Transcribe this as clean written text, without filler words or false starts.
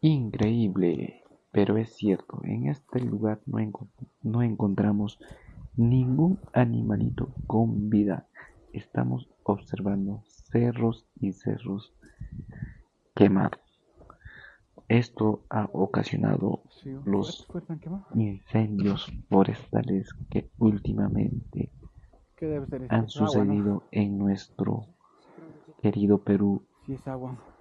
Increíble, pero es cierto, en este lugar no encontramos ningún animalito con vida. Estamos observando cerros y cerros quemados. Esto ha ocasionado Sí, los fue tan quemado. incendios forestales que últimamente ¿Qué debe ser? han Es agua, ¿no? sucedido en nuestro querido Perú. Sí, es agua.